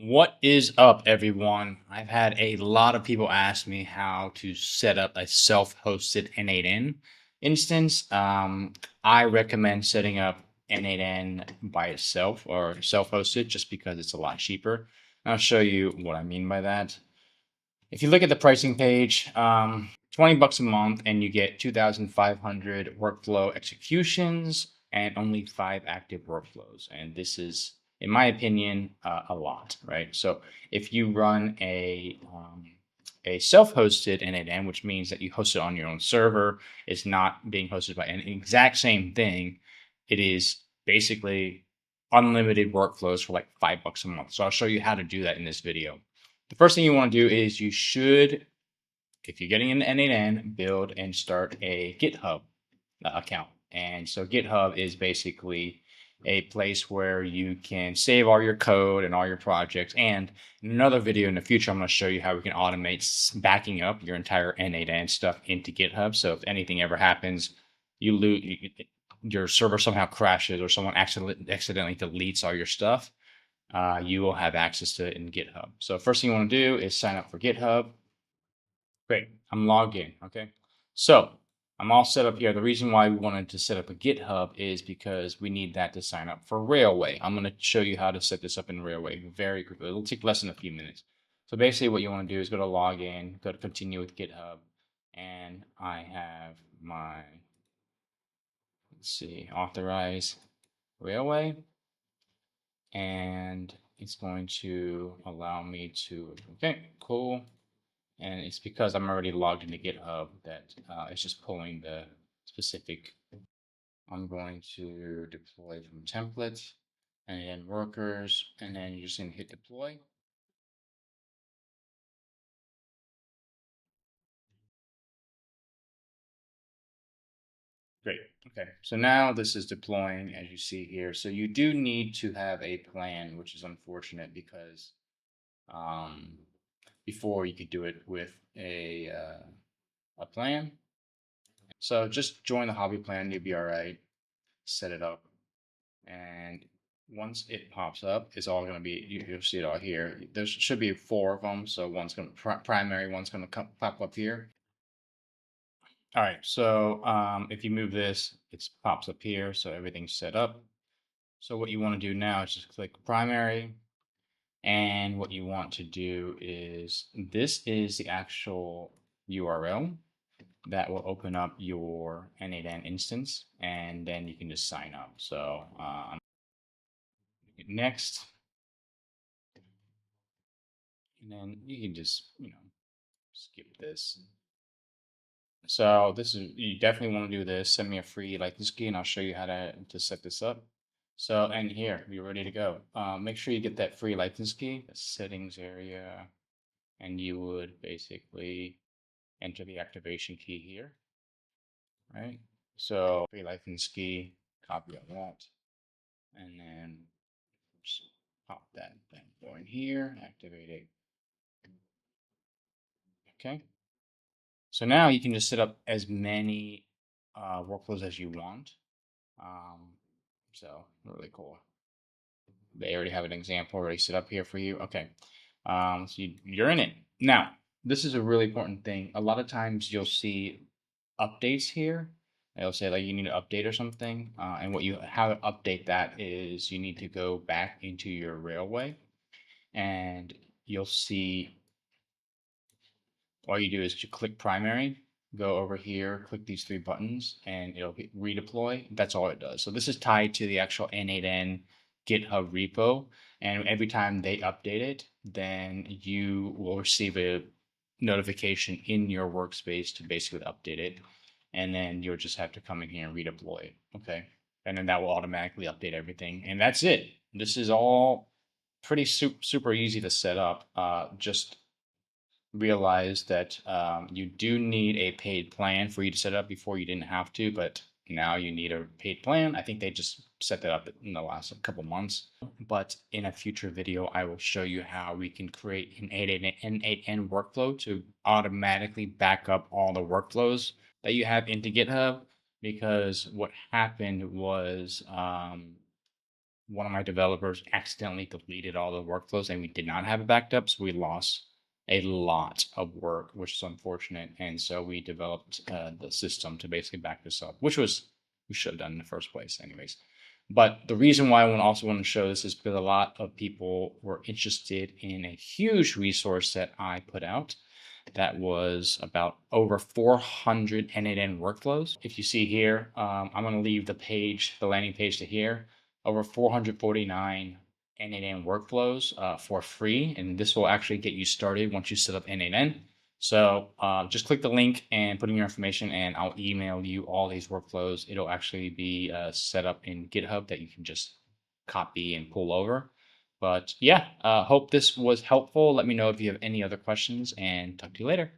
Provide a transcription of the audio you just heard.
What is up, everyone? I've had a lot of people ask me how to set up a self-hosted N8N instance. I recommend setting up N8N by itself or self-hosted just because it's a lot cheaper. I'll show you what I mean by that. If you look at the pricing page, 20 bucks a month and you get 2,500 workflow executions and only 5 active workflows. And this is, in my opinion, a lot, right? So if you run a self-hosted N8N, which means that you host it on your own server, it's not being hosted by an exact same thing. It is basically unlimited workflows for like 5 bucks a month. So I'll show you how to do that in this video. The first thing you want to do is you should, if you're getting an N8N, build and start a GitHub account. And so GitHub is basically a place where you can save all your code and all your projects. And in another video in the future, I'm going to show you how we can automate backing up your entire N8N stuff into GitHub. So if anything ever happens, you lose, your server somehow crashes or someone accidentally deletes all your stuff, you will have access to it in GitHub. So first thing you want to do is sign up for GitHub. Great, I'm logged in, okay? So I'm all set up here. The reason why we wanted to set up a GitHub is because we need that to sign up for Railway. I'm going to show you how to set this up in Railway very quickly. It'll take less than a few minutes. So basically what you want to do is go to login, go to continue with GitHub, and I have my, let's see, authorize Railway, and it's going to allow me to, okay, cool. And it's because I'm already logged into GitHub that it's just pulling the specific. I'm going to deploy from templates and then workers, and then you're just going to hit deploy. Great. Okay. So now this is deploying as you see here. So you do need to have a plan, which is unfortunate because um, before you could do it with a plan. So just join the hobby plan, you'll be all right. Set it up. And once it pops up, it's all going to be, you'll see it all here. There should be 4 of them. So one's going to primary, one's going to pop up here. All right. So if you move this, it pops up here. So everything's set up. So what you want to do now is just click primary. And what you want to do is, this is the actual URL that will open up your N8N instance, and then you can just sign up. So next, and then you can just, skip this. So this is, you definitely want to do this. Send me a free license key and I'll show you how to set this up. So, and here, we're ready to go. Make sure you get that free license key, the settings area, and you would basically enter the activation key here, right? So free license key, copy of that, and then just pop that going here, activate it. Okay. So now you can just set up as many workflows as you want. So really cool. They already have an example already set up here for you. Okay. So you're in it. Now, this is a really important thing. A lot of times you'll see updates here. It'll say like you need to update or something. And how to update that is you need to go back into your Railway and you'll see, all you do is you click primary, go over here, click these 3 buttons, and it'll redeploy. That's all it does. So this is tied to the actual N8N GitHub repo. And every time they update it, then you will receive a notification in your workspace to basically update it. And then you'll just have to come in here and redeploy it. Okay. And then that will automatically update everything. And that's it. This is all pretty super easy to set up. Just realize that you do need a paid plan for you to set up. Before you didn't have to, but now you need a paid plan. I think they just set that up in the last couple months. But in a future video, I will show you how we can create an N8N workflow to automatically back up all the workflows that you have into GitHub. Because what happened was one of my developers accidentally deleted all the workflows and we did not have it backed up. So we lost a lot of work, which is unfortunate. And so we developed the system to basically back this up, which was we should have done in the first place, anyways. But the reason why I also want to show this is because a lot of people were interested in a huge resource that I put out that was about over 400 N8N workflows. If you see here, I'm going to leave the landing page to here, over 449 N8N workflows for free. And this will actually get you started once you set up N8N. So just click the link and put in your information and I'll email you all these workflows. It'll actually be set up in GitHub that you can just copy and pull over. But yeah, hope this was helpful. Let me know if you have any other questions and talk to you later.